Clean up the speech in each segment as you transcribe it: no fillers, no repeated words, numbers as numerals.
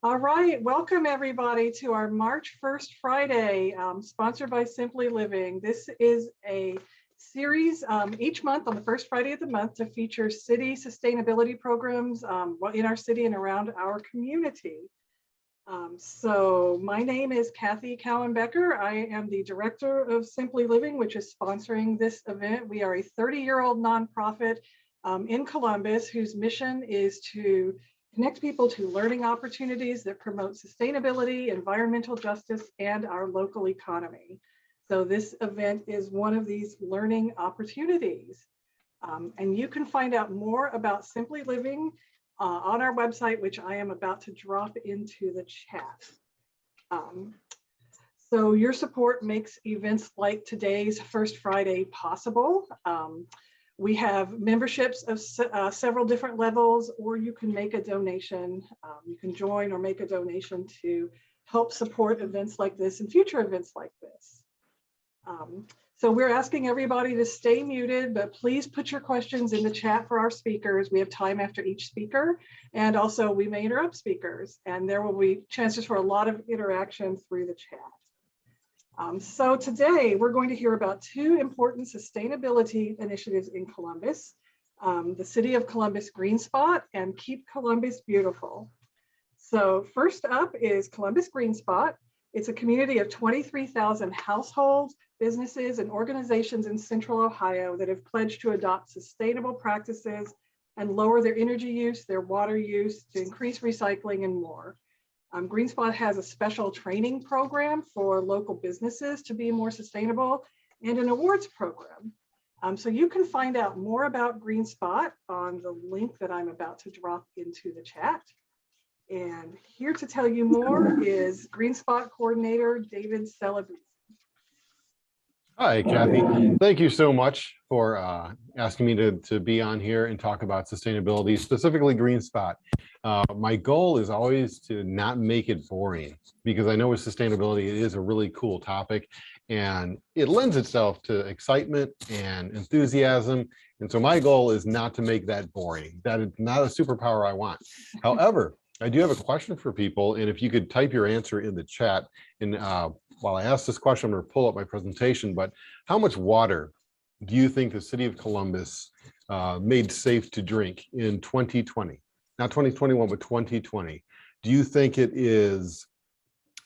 All right, welcome everybody to our March 1st Friday, sponsored by Simply Living. This is a series each month on the first Friday of the month to feature city sustainability programs in our city and around our community. So my name is Kathy Cowan-Becker. I am the director of Simply Living, which is sponsoring this event. We are a 30-year-old nonprofit in Columbus whose mission is to connect people to learning opportunities that promote sustainability, environmental justice, and our local economy. So this event is one of these learning opportunities. And you can find out more about Simply Living on our website, which I am about to drop into the chat. So your support makes events like today's First Friday possible. We have memberships of several different levels, or you can make a donation. You can join or make a donation to help support events like this and future events like this. So we're asking everybody to stay muted, but please put your questions in the chat for our speakers. We have time after each speaker, and also we may interrupt speakers, and there will be chances for a lot of interaction through the chat. So today we're going to hear about two important sustainability initiatives in Columbus, the City of Columbus GreenSpot and Keep Columbus Beautiful. So first up is Columbus GreenSpot. It's a community of 23,000 households, businesses, and organizations in Central Ohio that have pledged to adopt sustainable practices and lower their energy use, their water use, to increase recycling and more. GreenSpot has a special training program for local businesses to be more sustainable and an awards program. So you can find out more about GreenSpot on the link that I'm about to drop into the chat. And here to tell you more is GreenSpot coordinator, David Celebrezze. Hi, Kathy. Thank you so much for asking me to be on here and talk about sustainability, specifically GreenSpot. My goal is always to not make it boring, because I know with sustainability, it is a really cool topic and it lends itself to excitement and enthusiasm. And so my goal is not to make that boring. That is not a superpower I want. However, I do have a question for people, and if you could type your answer in the chat. And while I ask this question, I'm going to pull up my presentation, but how much water do you think the city of Columbus made safe to drink in 2020? Not 2021, but 2020. Do you think it is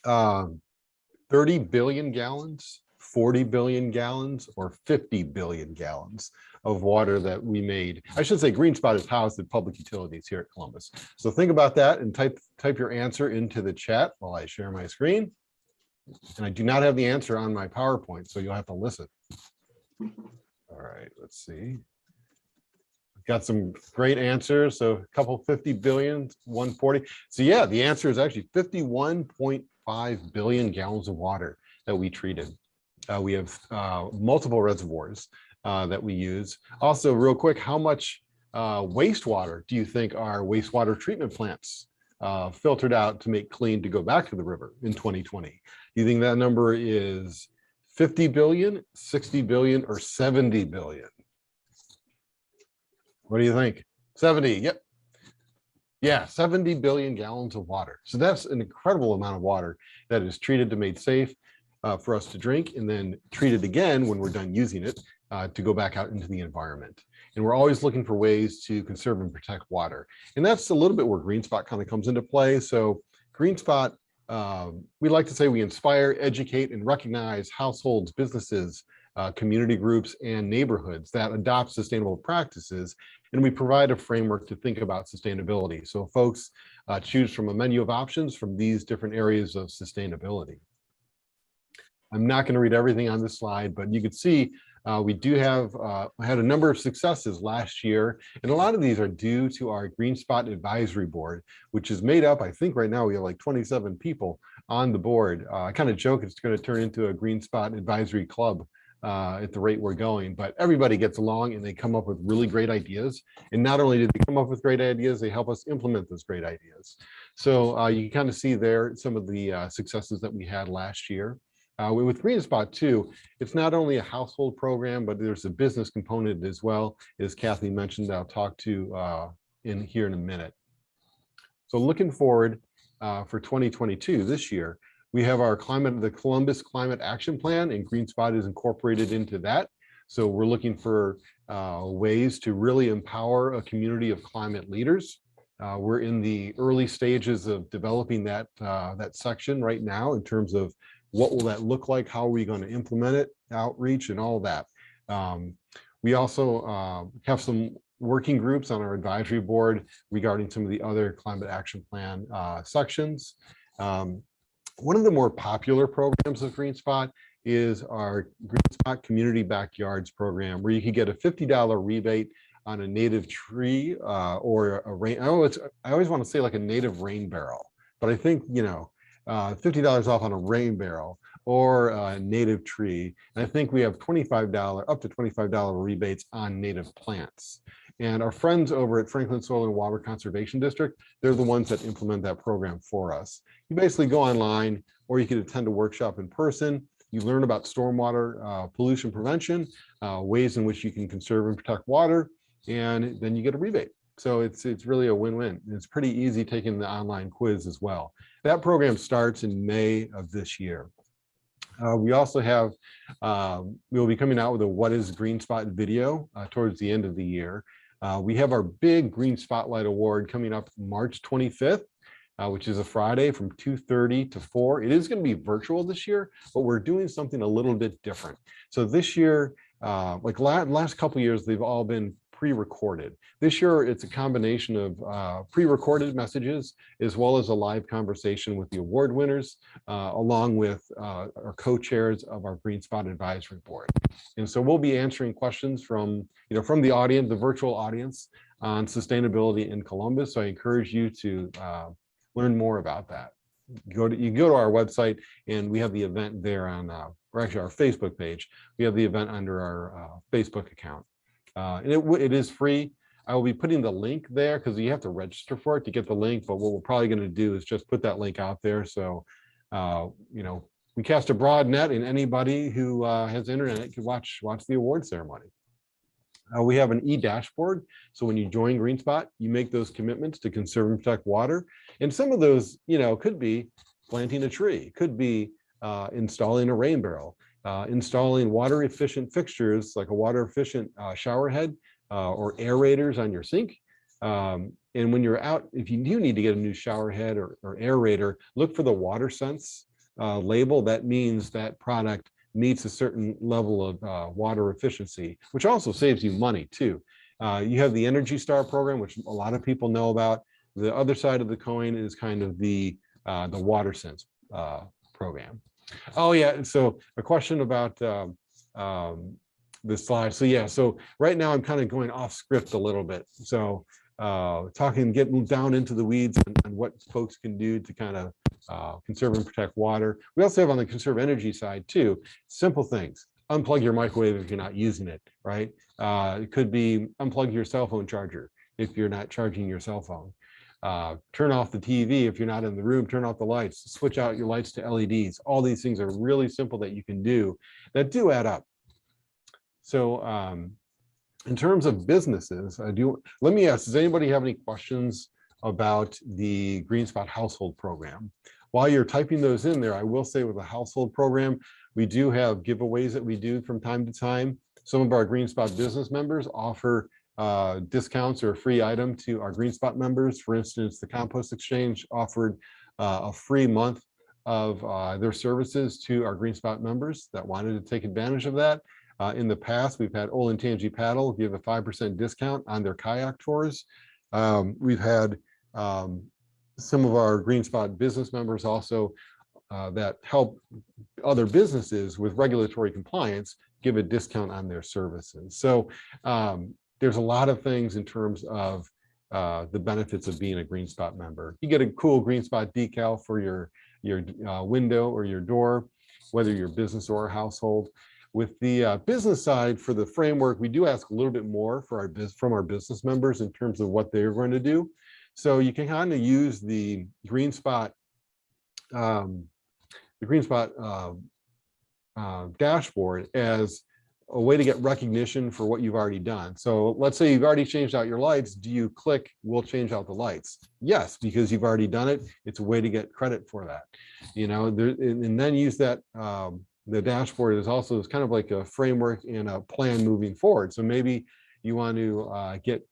30 billion gallons, 40 billion gallons, or 50 billion gallons of water that we made? I should say GreenSpot is housed at public utilities here at Columbus. So think about that and type your answer into the chat while I share my screen. And I do not have the answer on my PowerPoint, so you'll have to listen. All right, let's see. Got some great answers. So a couple 50 billion, 140. So yeah, the answer is actually 51.5 billion gallons of water that we treated. We have multiple reservoirs that we use. Also, real quick, how much wastewater do you think our wastewater treatment plants filtered out to make clean to go back to the river in 2020? Do you think that number is 50 billion, 60 billion, or 70 billion? What do you think? 70, yep. Yeah, 70 billion gallons of water. So that's an incredible amount of water that is treated to made safe for us to drink, and then treated again when we're done using it to go back out into the environment. And we're always looking for ways to conserve and protect water. And that's a little bit where GreenSpot kind of comes into play. So GreenSpot, we like to say we inspire, educate, and recognize households, businesses, community groups, and neighborhoods that adopt sustainable practices. And we provide a framework to think about sustainability. So folks choose from a menu of options from these different areas of sustainability. I'm not going to read everything on this slide, but you can see we do have had a number of successes last year, and a lot of these are due to our GreenSpot Advisory Board, which is made up, I think right now we have like 27 people on the board. I kind of joke it's going to turn into a GreenSpot Advisory Club at the rate we're going, but everybody gets along and they come up with really great ideas. And not only do they come up with great ideas, they help us implement those great ideas. So you can kind of see there some of the successes that we had last year. With GreenSpot too, it's not only a household program, but there's a business component as well, as Kathy mentioned. I'll talk to in here in a minute. So looking forward, for 2022 this year. We have our the Columbus Climate Action Plan, and GreenSpot is incorporated into that. So we're looking for ways to really empower a community of climate leaders. We're in the early stages of developing that section right now in terms of what will that look like, how are we going to implement it, outreach, and all that. We also have some working groups on our advisory board regarding some of the other climate action plan sections. One of the more popular programs of GreenSpot is our GreenSpot Community Backyards program, where you can get a $50 rebate on a native tree or a rain. I always want to say like a native rain barrel, but I think, you know, $50 off on a rain barrel or a native tree. And I think we have up to $25 rebates on native plants. And our friends over at Franklin Soil and Water Conservation District, they're the ones that implement that program for us. You basically go online, or you can attend a workshop in person. You learn about stormwater pollution prevention, ways in which you can conserve and protect water, and then you get a rebate. So it's really a win-win. It's pretty easy taking the online quiz as well. That program starts in May of this year. We also have, we'll be coming out with a What is GreenSpot video towards the end of the year. We have our big Green Spotlight Award coming up March 25th, which is a Friday from 2:30 to 4. It is going to be virtual this year, but we're doing something a little bit different. So this year, like last couple of years, they've all been pre-recorded. This year, it's a combination of pre-recorded messages as well as a live conversation with the award winners, along with our co-chairs of our GreenSpot Advisory Board. And so we'll be answering questions from the audience, the virtual audience, on sustainability in Columbus. So I encourage you to learn more about that. You can go to our website, and we have the event there on, or actually our Facebook page. We have the event under our Facebook account. And it is free. I will be putting the link there because you have to register for it to get the link. But what we're probably going to do is just put that link out there. So, we cast a broad net, and anybody who has internet can watch the award ceremony. We have an e-dashboard. So when you join GreenSpot, you make those commitments to conserve and protect water. And some of those, could be planting a tree, could be installing a rain barrel, installing water efficient fixtures like a water efficient shower head or aerators on your sink. And when you're out, if you do need to get a new shower head or aerator, look for the WaterSense label. That means that product meets a certain level of water efficiency, which also saves you money too. You have the Energy Star program, which a lot of people know about. The other side of the coin is kind of the WaterSense program. Oh yeah, so a question about the slide. So yeah, so right now I'm kind of going off script a little bit. So getting down into the weeds and what folks can do to kind of conserve and protect water. We also have on the conserve energy side too, simple things. Unplug your microwave if you're not using it, right? It could be unplug your cell phone charger if you're not charging your cell phone. Turn off the TV if you're not in the room, turn off the lights, switch out your lights to LEDs. All these things are really simple that you can do that do add up. So in terms of businesses, let me ask, does anybody have any questions about the GreenSpot household program? While you're typing those in there, I will say with the household program, we do have giveaways that we do from time to time. Some of our GreenSpot business members offer discounts or a free item to our GreenSpot members. For instance, the Compost Exchange offered a free month of their services to our GreenSpot members that wanted to take advantage of that. In the past, we've had Olentangy Paddle give a 5% discount on their kayak tours. We've had some of our GreenSpot business members also that help other businesses with regulatory compliance give a discount on their services. So there's a lot of things in terms of the benefits of being a GreenSpot member. You get a cool GreenSpot decal for your window or your door, whether you're business or household. With the business side, for the framework, we do ask a little bit more from our business members in terms of what they're going to do. So you can kind of use the GreenSpot dashboard as a way to get recognition for what you've already done. So let's say you've already changed out your lights. Do you click, we'll change out the lights? Yes, because you've already done it. It's a way to get credit for that, and then use that. The dashboard is also kind of like a framework and a plan moving forward. So maybe you want to get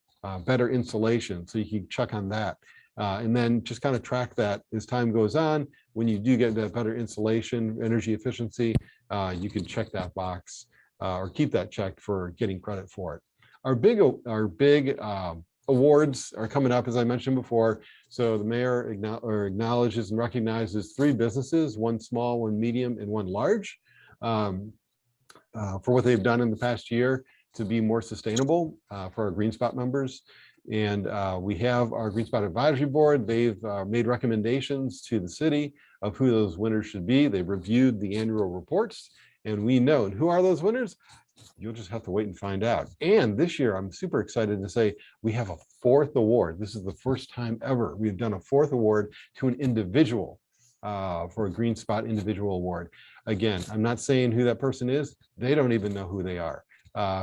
better insulation, so you can check on that. And then just kind of track that as time goes on. When you do get that better insulation, energy efficiency, you can check that box or keep that checked for getting credit for it. Our big awards are coming up, as I mentioned before. So the mayor acknowledges and recognizes 3 businesses, 1 small, 1 medium, and 1 large, for what they've done in the past year to be more sustainable for our GreenSpot members. And we have our GreenSpot Advisory Board. They've made recommendations to the city of who those winners should be. They've reviewed the annual reports, and we know. And who are those winners? You'll just have to wait and find out. And this year, I'm super excited to say we have a 4th award. This is the first time ever we've done a 4th award to an individual for a GreenSpot individual award. Again, I'm not saying who that person is. They don't even know who they are,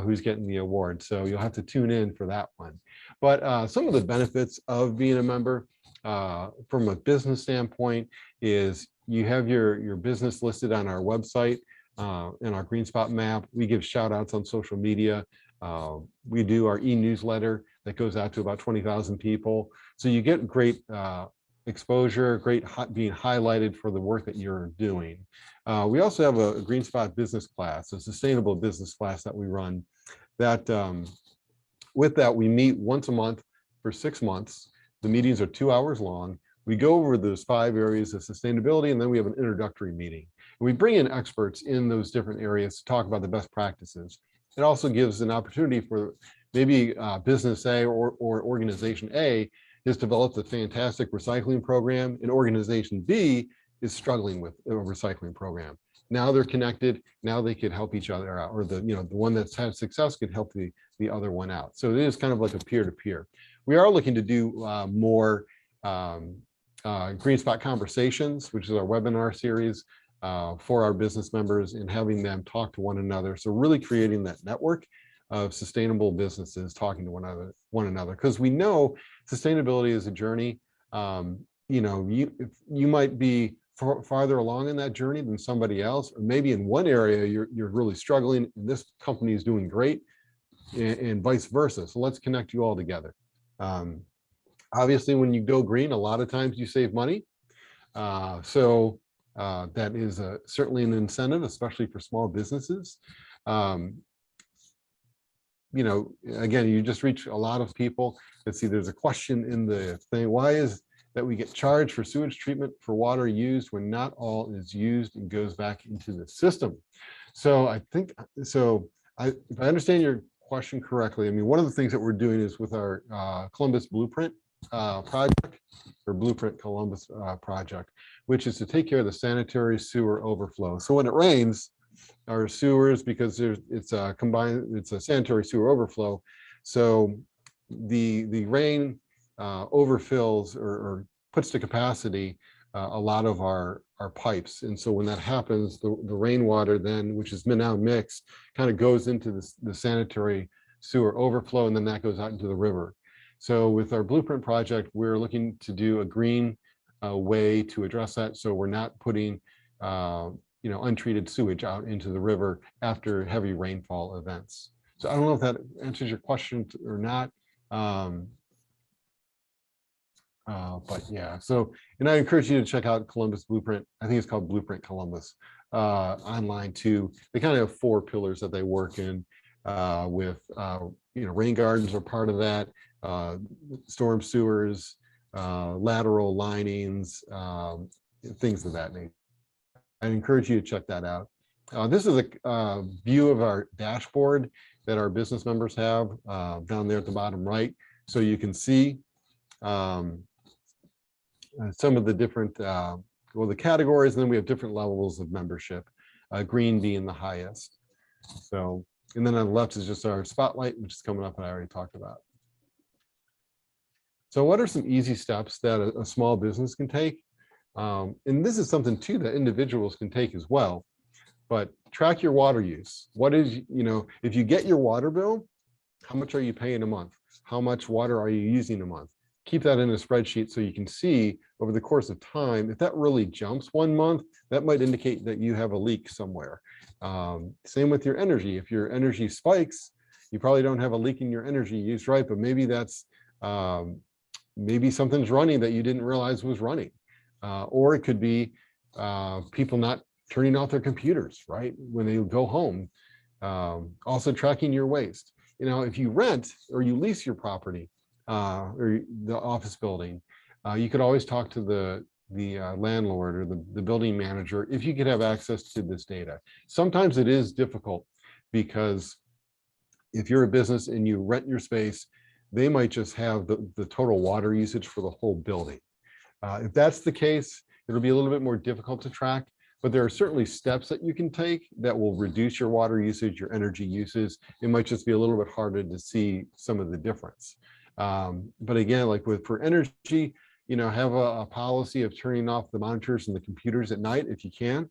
who's getting the award. So you'll have to tune in for that one. But some of the benefits of being a member from a business standpoint is you have your business listed on our website in our GreenSpot map. We give shout outs on social media. We do our e-newsletter that goes out to about 20,000 people. So you get great exposure, being highlighted for the work that you're doing. We also have a GreenSpot business class, a sustainable business class that we run. That with that, we meet once a month for 6 months. The meetings are 2 hours long. We go over those 5 areas of sustainability, and then we have an introductory meeting. And we bring in experts in those different areas to talk about the best practices. It also gives an opportunity for maybe business A or organization A has developed a fantastic recycling program, and organization B is struggling with a recycling program. Now they're connected. Now they could help each other out, or the one that's had success could help the other one out. So it is kind of like a peer-to-peer. We are looking to do more GreenSpot conversations, which is our webinar series for our business members, and having them talk to one another. So really creating that network of sustainable businesses talking to one another, because we know sustainability is a journey. You might be farther along in that journey than somebody else, or maybe in one area you're really struggling and this company is doing great, and vice versa. So let's connect you all together. Obviously, when you go green, a lot of times you save money. So that is certainly an incentive, especially for small businesses. Again, you just reach a lot of people. Let's see, there's a question in the thing. Why is that we get charged for sewage treatment for water used when not all is used and goes back into the system? So I think, if I understand your question correctly, I mean, one of the things that we're doing is with our Columbus Blueprint project, or Blueprint Columbus project, which is to take care of the sanitary sewer overflow. So when it rains, our sewers, because it's a sanitary sewer overflow. So the rain overfills or puts to capacity a lot of our pipes. And so when that happens, the rainwater then, which is now mixed, kind of goes into the sanitary sewer overflow, and then that goes out into the river. So with our Blueprint project, we're looking to do a green way to address that. So we're not putting untreated sewage out into the river after heavy rainfall events. So I don't know if that answers your question or not. But yeah, and I encourage you to check out Columbus Blueprint. I think it's called Blueprint Columbus online too. They kind of have 4 pillars that they work in with, rain gardens are part of that, storm sewers, lateral linings, things of that nature. I encourage you to check that out. This is a view of our dashboard that our business members have down there at the bottom right. So you can see some of the different, the categories, and then we have different levels of membership, green being the highest. So, and then on the left is just our spotlight, which is coming up and I already talked about. So what are some easy steps that a small business can take? And this is something too that individuals can take as well. but track your water use. What is, if you get your water bill, how much are you paying a month? How much water are you using a month? Keep that in a spreadsheet so you can see over the course of time, if that really jumps 1 month, that might indicate that you have a leak somewhere. Same with your energy. If your energy spikes, you probably don't have a leak in your energy use, right? But maybe that's, maybe something's running that you didn't realize was running. Or it could be people not turning off their computers, right? When they go home. Also tracking your waste. If you rent or you lease your property or the office building, you could always talk to the landlord or the building manager if you could have access to this data. Sometimes it is difficult because if you're a business and you rent your space, they might just have the total water usage for the whole building. If that's the case, it'll be a little bit more difficult to track, but there are certainly steps that you can take that will reduce your water usage, your energy uses. It might just be a little bit harder to see some of the difference. But again, like for energy, have a policy of turning off the monitors and the computers at night if you can.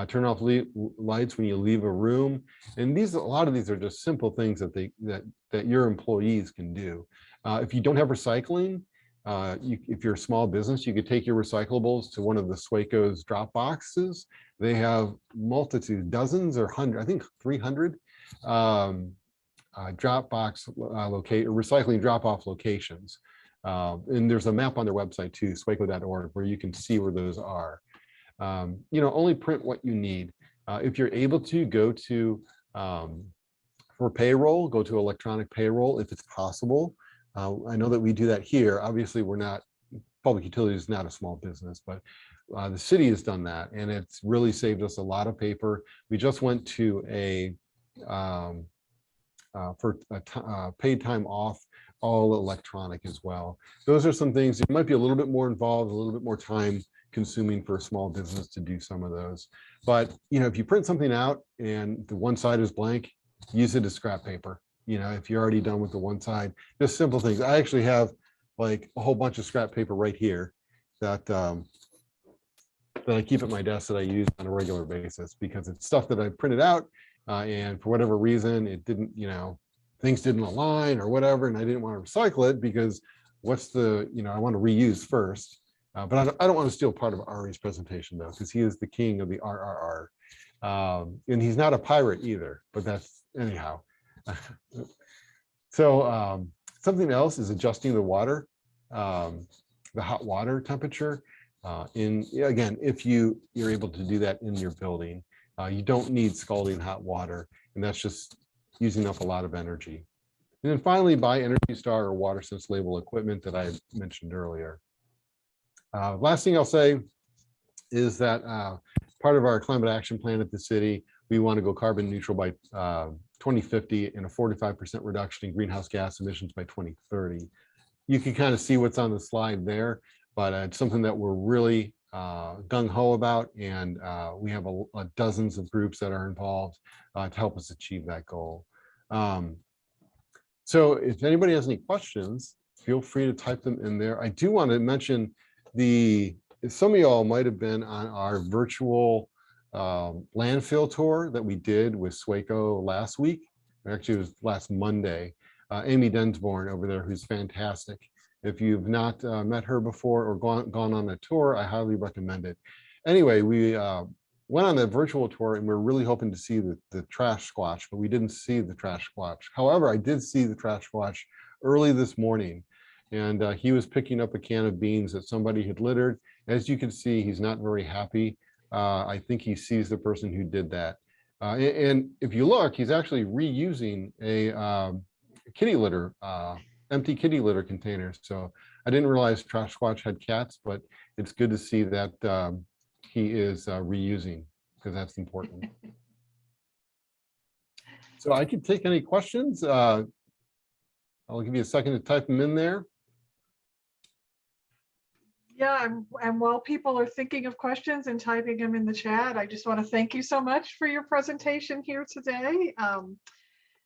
Turn off lights when you leave a room. And a lot of these are just simple things that your employees can do. If you don't have recycling, if you're a small business, you could take your recyclables to one of the Swaco's drop boxes. They have multitudes, dozens or hundreds, I think 300 drop box recycling drop off locations. And there's a map on their website too, swaco.org, where you can see where those are. Only print what you need. If you're able to go to, for payroll, go to electronic payroll if it's possible. I know that we do that here. Obviously, public utilities is not a small business, but the city has done that, and it's really saved us a lot of paper. We just went to paid time off, all electronic as well. Those are some things that might be a little bit more involved, a little bit more time consuming for a small business to do some of those. But if you print something out and the one side is blank, use it as scrap paper. If you're already done with the one side, just simple things. I actually have like a whole bunch of scrap paper right here that I keep at my desk that I use on a regular basis because it's stuff that I printed out and for whatever reason it didn't, things didn't align or whatever, and I didn't want to recycle it because I want to reuse first. But I don't want to steal part of Ari's presentation though, because he is the king of the RRR. And he's not a pirate either, but that's anyhow. So something else is adjusting the water, the hot water temperature. Again, if you're able to do that in your building, you don't need scalding hot water, and that's just using up a lot of energy. And then finally, buy Energy Star or WaterSense label equipment that I mentioned earlier. Last thing I'll say is that part of our climate action plan at the city, we want to go carbon neutral by 2050 and a 45% reduction in greenhouse gas emissions by 2030. You can kind of see what's on the slide there, but it's something that we're really gung-ho about, and we have dozens of groups that are involved to help us achieve that goal. So if anybody has any questions, feel free to type them in there. I do want to mention some of y'all might have been on our virtual landfill tour that we did with Swaco last week. Actually, it was last Monday. Amy Densborn over there, who's fantastic. If you've not met her before or gone on a tour, I highly recommend it. Anyway, we went on that virtual tour and we're really hoping to see the Trashsquatch, but we didn't see the Trashsquatch. However, I did see the Trashsquatch early this morning, and he was picking up a can of beans that somebody had littered. As you can see, he's not very happy. I think he sees the person who did that. And if you look, he's actually reusing a kitty litter, empty kitty litter container. So I didn't realize Trashsquatch had cats, but it's good to see that he is reusing, because that's important. So I could take any questions. I'll give you a second to type them in there. Yeah, and while people are thinking of questions and typing them in the chat, I just want to thank you so much for your presentation here today.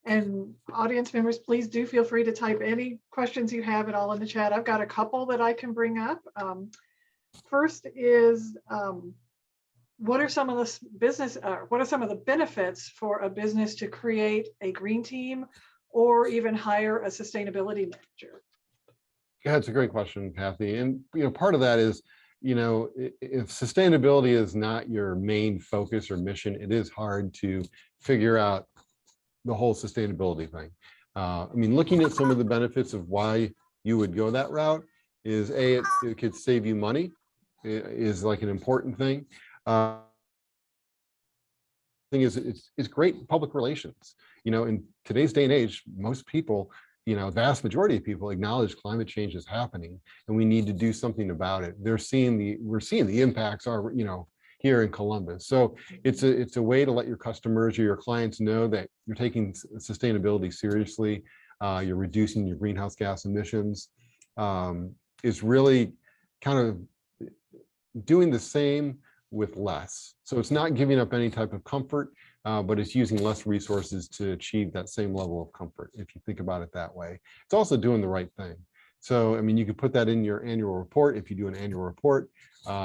And audience members, please do feel free to type any questions you have at all in the chat. I've got a couple that I can bring up. First is, what are some of the what are some of the benefits for a business to create a green team or even hire a sustainability manager? Yeah, it's a great question, Kathy. And part of that is, if sustainability is not your main focus or mission, it is hard to figure out the whole sustainability thing. I mean, looking at some of the benefits of why you would go that route is it could save you money, is like an important thing. Thing is, it's great public relations. In today's day and age, most people, vast majority of people acknowledge climate change is happening and we need to do something about it. We're seeing the impacts are, here in Columbus. So it's a way to let your customers or your clients know that you're taking sustainability seriously. You're reducing your greenhouse gas emissions. It's really kind of doing the same with less. So it's not giving up any type of comfort, but it's using less resources to achieve that same level of comfort, if you think about it that way. It's also doing the right thing. So, I mean, you could put that in your annual report. If you do an annual report,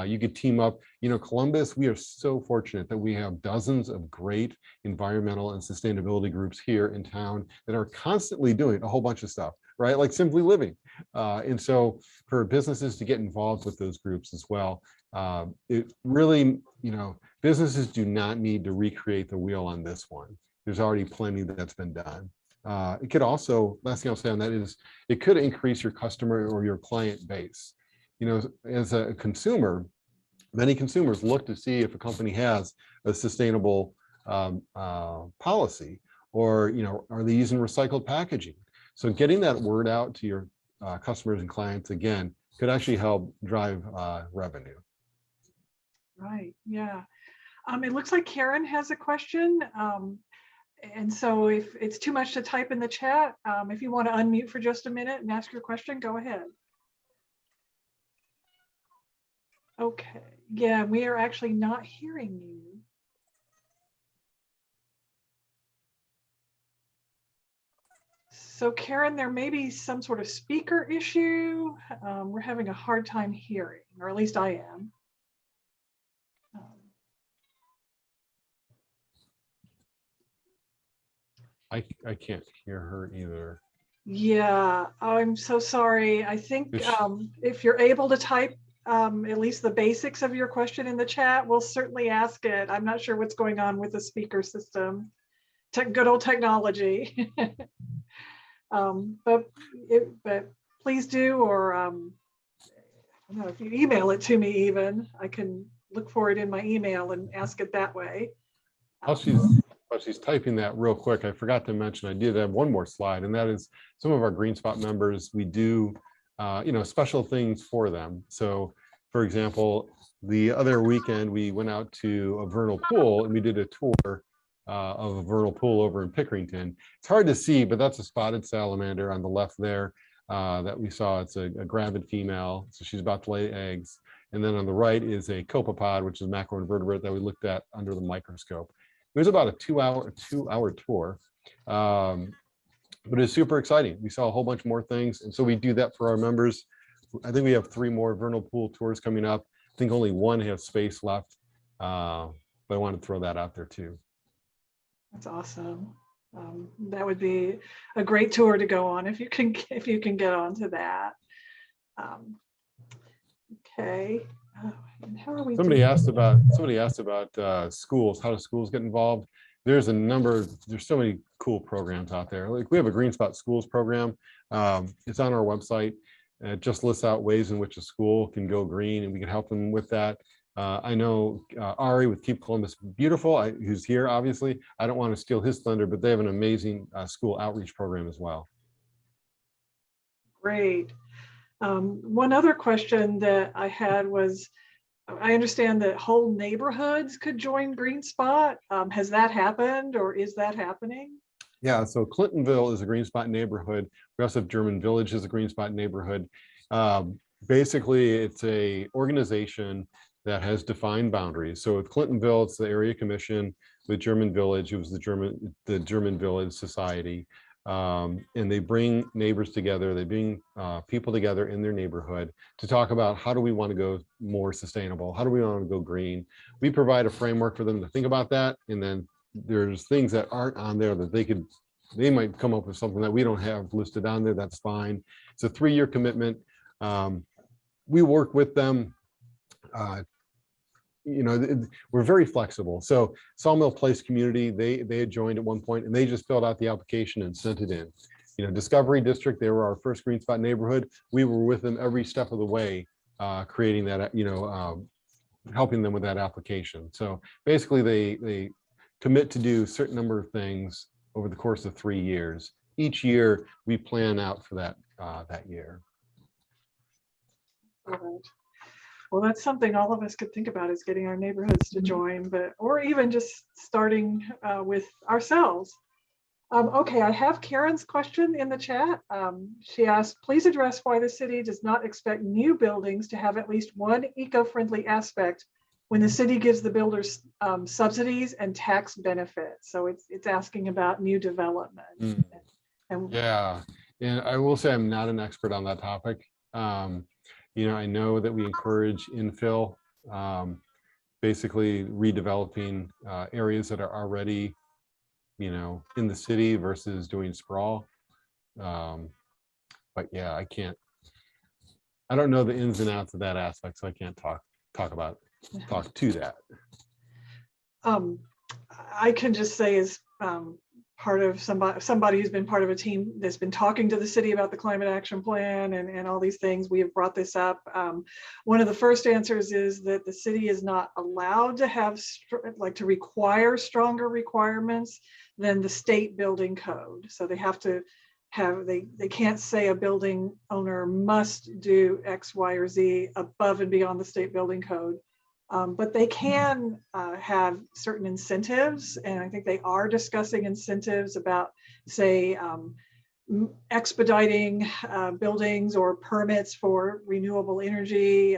you could team up. Columbus, we are so fortunate that we have dozens of great environmental and sustainability groups here in town that are constantly doing a whole bunch of stuff, right? Like Simply Living. And so for businesses to get involved with those groups as well, it really, businesses do not need to recreate the wheel on this one. There's already plenty that's been done. It could also, last thing I'll say on that is, it could increase your customer or your client base. As a consumer, many consumers look to see if a company has a sustainable policy, or, are they using recycled packaging? So getting that word out to your customers and clients, again, could actually help drive revenue. Right, yeah. It looks like Karen has a question. And so if it's too much to type in the chat, if you want to unmute for just a minute and ask your question, go ahead. Okay, yeah, we are actually not hearing you. So Karen, there may be some sort of speaker issue. We're having a hard time hearing, or at least I am. I can't hear her either. Yeah, I'm so sorry. I think if you're able to type at least the basics of your question in the chat, we'll certainly ask it. I'm not sure what's going on with the speaker system. Good old technology. But please do, or I don't know, if you email it to me even, I can look for it in my email and ask it that way. While she's typing that real quick, I forgot to mention, I did have one more slide, and that is some of our GreenSpot members, we do special things for them. So for example, the other weekend we went out to a vernal pool and we did a tour of a vernal pool over in Pickerington. It's hard to see, but that's a spotted salamander on the left there that we saw. It's a gravid female, so she's about to lay eggs. And then on the right is a copepod, which is a macroinvertebrate that we looked at under the microscope. It was about a two-hour tour, but it's super exciting. We saw a whole bunch more things, and so we do that for our members. I think we have 3 more vernal pool tours coming up. I think only 1 has space left, but I want to throw that out there too. That's awesome. That would be a great tour to go on if you can get onto that. Okay. And how are we? Somebody asked about schools. How do schools get involved? There's so many cool programs out there. Like we have a GreenSpot Schools program. It's on our website. It just lists out ways in which a school can go green, and we can help them with that. I know Ari with Keep Columbus Beautiful, who's here, obviously. I don't want to steal his thunder, but they have an amazing school outreach program as well. Great. One other question that I had was, I understand that whole neighborhoods could join GreenSpot. Has that happened, or is that happening? Yeah, so Clintonville is a GreenSpot neighborhood. We also have German Village as a GreenSpot neighborhood. Basically, it's a organization that has defined boundaries. So with Clintonville, it's the area commission. With German Village, it was the German Village Society. And they bring neighbors together, they bring people together in their neighborhood to talk about how do we want to go more sustainable, how do we want to go green. We provide a framework for them to think about that, and then there's things that aren't on there that they might come up with something that we don't have listed on there. That's fine. It's a 3-year commitment. We work with them. We're very flexible. So Sawmill Place community, they had joined at one point, and they just filled out the application and sent it in. Discovery District, they were our first GreenSpot neighborhood. We were with them every step of the way, creating that, helping them with that application. So basically they commit to do a certain number of things over the course of 3 years. Each year we plan out for that year. All right. Well, that's something all of us could think about, is getting our neighborhoods to join, or even just starting with ourselves. Okay, I have Karen's question in the chat. She asked, please address why the city does not expect new buildings to have at least one eco-friendly aspect when the city gives the builders subsidies and tax benefits. So it's asking about new development. Yeah, and I will say I'm not an expert on that topic. I know that we encourage infill, basically redeveloping areas that are already, in the city versus doing sprawl. But yeah, I don't know the ins and outs of that aspect, so I can't talk to that. I can just say, as part of somebody who's been part of a team that's been talking to the city about the climate action plan and all these things, we have brought this up. One of the first answers is that the city is not allowed to have to require stronger requirements than the state building code. So they have to have, they can't say a building owner must do X, Y, or Z above and beyond the state building code. But they can have certain incentives, and I think they are discussing incentives about, say, expediting buildings or permits for renewable energy,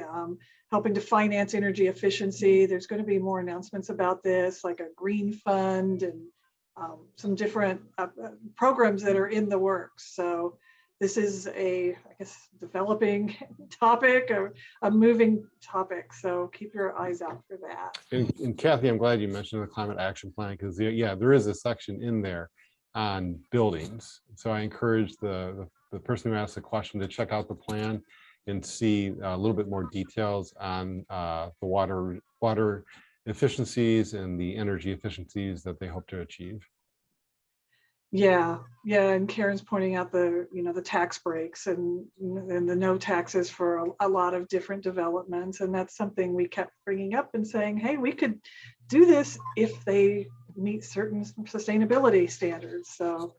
helping to finance energy efficiency. There's going to be more announcements about this, like a green fund and some different programs that are in the works. So this is I guess, developing topic, or a moving topic. So keep your eyes out for that. And Kathy, I'm glad you mentioned the climate action plan, because there is a section in there on buildings. So I encourage the person who asked the question to check out the plan and see a little bit more details on the water efficiencies and the energy efficiencies that they hope to achieve. Yeah, and Karen's pointing out the tax breaks and the no taxes for a lot of different developments, and that's something we kept bringing up and saying, hey, we could do this if they meet certain sustainability standards. So,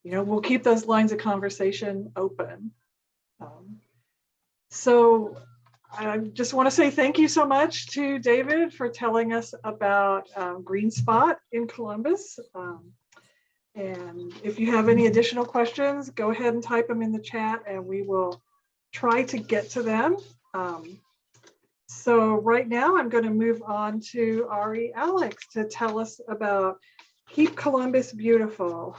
we'll keep those lines of conversation open. So I just want to say thank you so much to David for telling us about GreenSpot in Columbus. And if you have any additional questions, go ahead and type them in the chat and we will try to get to them. So right now I'm going to move on to Aryeh Alex to tell us about Keep Columbus Beautiful.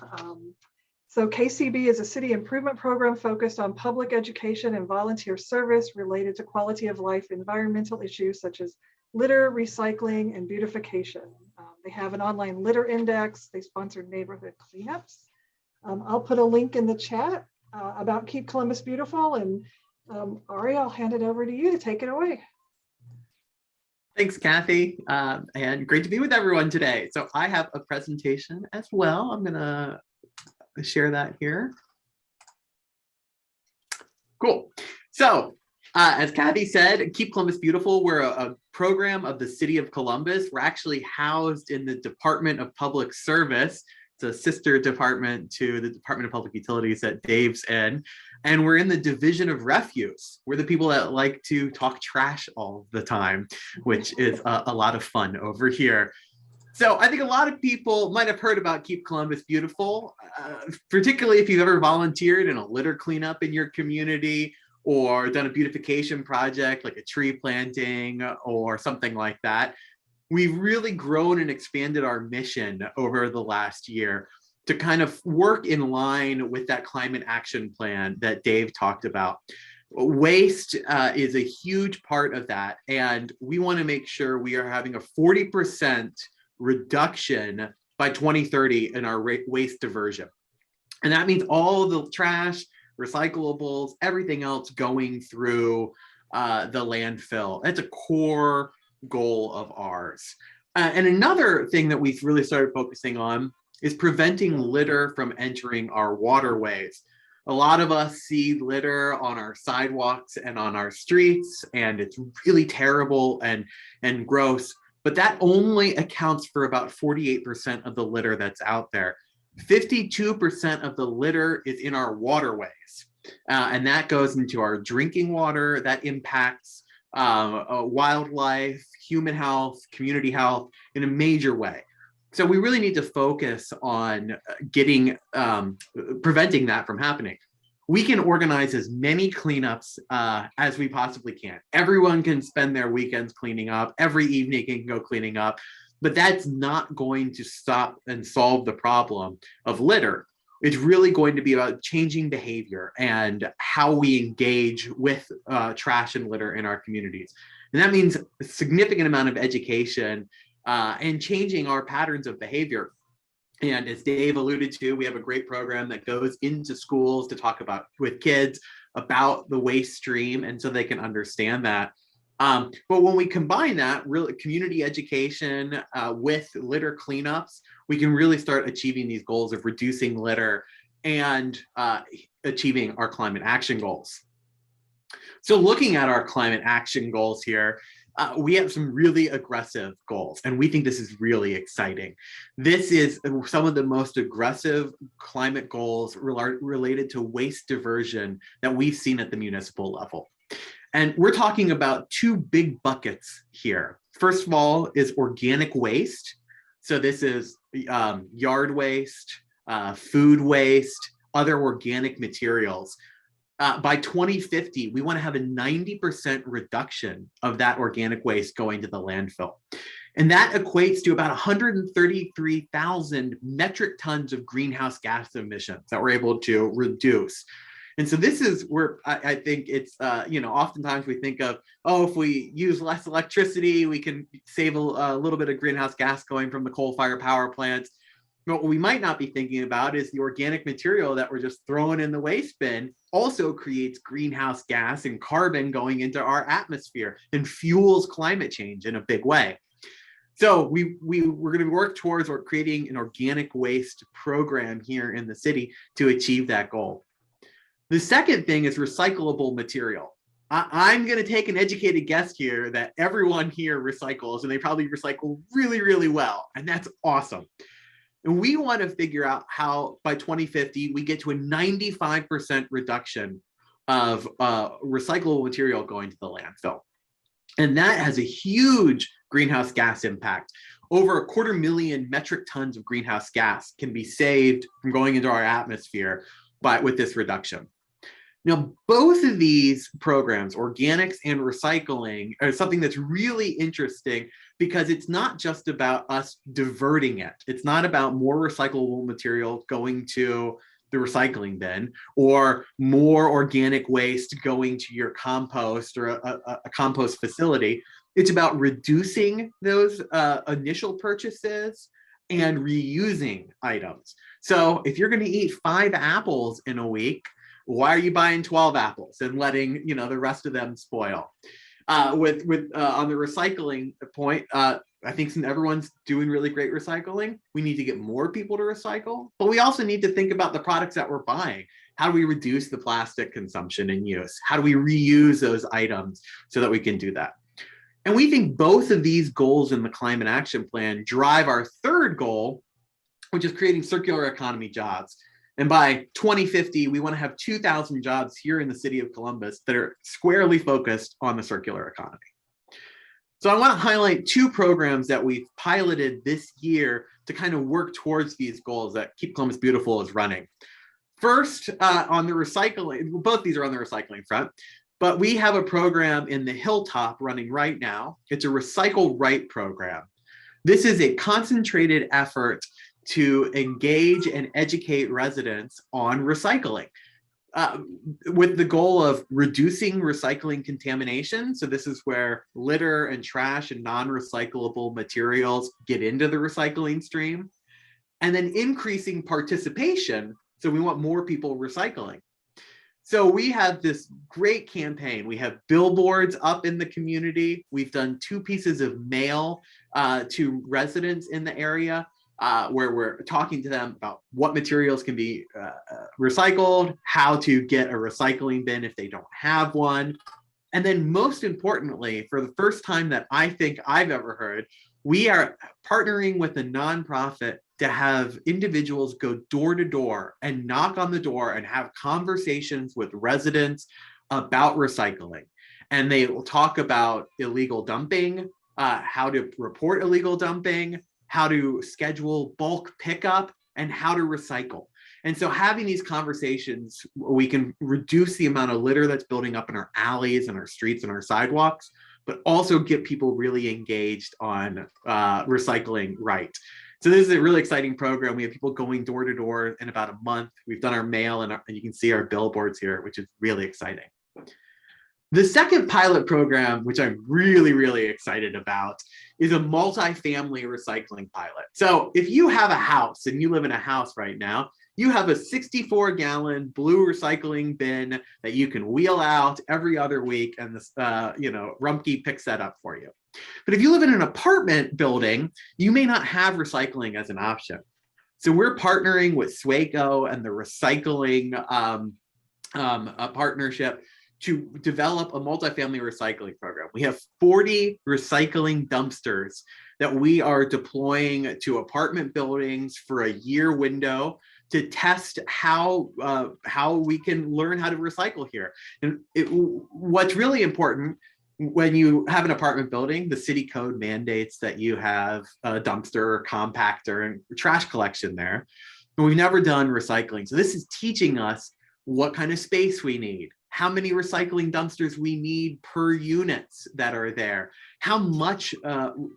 So KCB is a city improvement program focused on public education and volunteer service related to quality of life, environmental issues such as litter, recycling, and beautification. They have an online litter index. They sponsor neighborhood cleanups. I'll put a link in the chat about Keep Columbus Beautiful. And Aryeh, I'll hand it over to you to take it away. Thanks, Kathy, and great to be with everyone today. So I have a presentation as well. I'm gonna share that here. Cool. So as Kathy said, Keep Columbus Beautiful, we're a program of the City of Columbus. We're actually housed in the Department of Public Service. It's a sister department to the Department of Public Utilities that Dave's in. And we're in the Division of Refuse. We're the people that like to talk trash all the time, which is a lot of fun over here. So I think a lot of people might have heard about Keep Columbus Beautiful, particularly if you've ever volunteered in a litter cleanup in your community, or done a beautification project like a tree planting or something like that. We've really grown and expanded our mission over the last year. to kind of work in line with that climate action plan that Dave talked about. Waste is a huge part of that. And we want to make sure we are having a 40% reduction by 2030 in our waste diversion. And that means all the trash, recyclables, everything else going through the landfill. That's a core goal of ours. And another thing that we've really started focusing on is preventing litter from entering our waterways. A lot of us see litter on our sidewalks and on our streets, and it's really terrible and gross, but that only accounts for about 48% of the litter that's out there. 52% of the litter is in our waterways, and that goes into our drinking water. That impacts wildlife, human health, community health in a major way. So we really need to focus on preventing that from happening. We can organize as many cleanups as we possibly can. Everyone can spend their weekends cleaning up. Every evening can go cleaning up, but that's not going to stop and solve the problem of litter. It's really going to be about changing behavior and how we engage with trash and litter in our communities. And that means a significant amount of education and changing our patterns of behavior. And as Dave alluded to, we have a great program that goes into schools to talk with kids about the waste stream, and so they can understand that. But when we combine that really community education with litter cleanups, we can really start achieving these goals of reducing litter and achieving our climate action goals. So looking at our climate action goals here, we have some really aggressive goals, and we think this is really exciting. This is some of the most aggressive climate goals related to waste diversion that we've seen at the municipal level. And we're talking about two big buckets here. First of all is organic waste. So this is yard waste, food waste, other organic materials. By 2050, we want to have a 90% reduction of that organic waste going to the landfill. And that equates to about 133,000 metric tons of greenhouse gas emissions that we're able to reduce. And so this is where I think it's, oftentimes we think of, if we use less electricity, we can save a little bit of greenhouse gas going from the coal-fired power plants. But what we might not be thinking about is the organic material that we're just throwing in the waste bin also creates greenhouse gas and carbon going into our atmosphere and fuels climate change in a big way. So we're going to work towards creating an organic waste program here in the city to achieve that goal. The second thing is recyclable material. I'm going to take an educated guess here that everyone here recycles, and they probably recycle really, really well, and that's awesome. And we want to figure out how by 2050, we get to a 95% reduction of recyclable material going to the landfill. And that has a huge greenhouse gas impact. Over 250,000 metric tons of greenhouse gas can be saved from going into our atmosphere with this reduction. Now, both of these programs, organics and recycling, are something that's really interesting because it's not just about us diverting it. It's not about more recyclable material going to the recycling bin or more organic waste going to your compost or a compost facility. It's about reducing those initial purchases and reusing items. So if you're going to eat 5 apples in a week, why are you buying 12 apples and letting the rest of them spoil? On the recycling point, I think since everyone's doing really great recycling, we need to get more people to recycle, but we also need to think about the products that we're buying. How do we reduce the plastic consumption and use? How do we reuse those items so that we can do that? And we think both of these goals in the Climate Action Plan drive our third goal, which is creating circular economy jobs. And by 2050, we want to have 2,000 jobs here in the city of Columbus that are squarely focused on the circular economy. So I want to highlight 2 programs that we've piloted this year to kind of work towards these goals that Keep Columbus Beautiful is running. First, on the recycling, both these are on the recycling front, but we have a program in the Hilltop running right now. It's a Recycle Right program. This is a concentrated effort to engage and educate residents on recycling. With the goal of reducing recycling contamination. So this is where litter and trash and non-recyclable materials get into the recycling stream. And then increasing participation. So we want more people recycling. So we have this great campaign. We have billboards up in the community. We've done 2 pieces of mail to residents in the area where we're talking to them about what materials can be recycled, how to get a recycling bin if they don't have one. And then most importantly, for the first time that I think I've ever heard, we are partnering with a nonprofit to have individuals go door to door and knock on the door and have conversations with residents about recycling. And they will talk about illegal dumping, how to report illegal dumping, how to schedule bulk pickup, and how to recycle. And so having these conversations, we can reduce the amount of litter that's building up in our alleys and our streets and our sidewalks, but also get people really engaged on recycling right. So this is a really exciting program. We have people going door to door in about a month. We've done our mail and you can see our billboards here, which is really exciting. The second pilot program, which I'm really, really excited about, is a multifamily recycling pilot. So if you have a house and you live in a house right now, you have a 64-gallon blue recycling bin that you can wheel out every other week, and this, Rumpke picks that up for you. But if you live in an apartment building, you may not have recycling as an option. So we're partnering with Swaco and the recycling partnership to develop a multifamily recycling program. We have 40 recycling dumpsters that we are deploying to apartment buildings for a year window to test how we can learn how to recycle here. And what's really important, when you have an apartment building, the city code mandates that you have a dumpster, compactor, and trash collection there. And we've never done recycling. So this is teaching us what kind of space we need, how many recycling dumpsters we need per units that are there, how much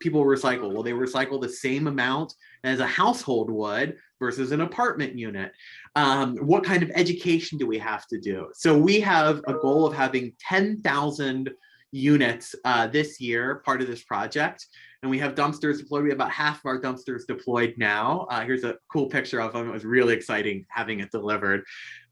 people recycle. Will they recycle the same amount as a household would versus an apartment unit? What kind of education do we have to do? So we have a goal of having 10,000 units this year, part of this project. And we have dumpsters deployed. We have about half of our dumpsters deployed now. Here's a cool picture of them. It was really exciting having it delivered.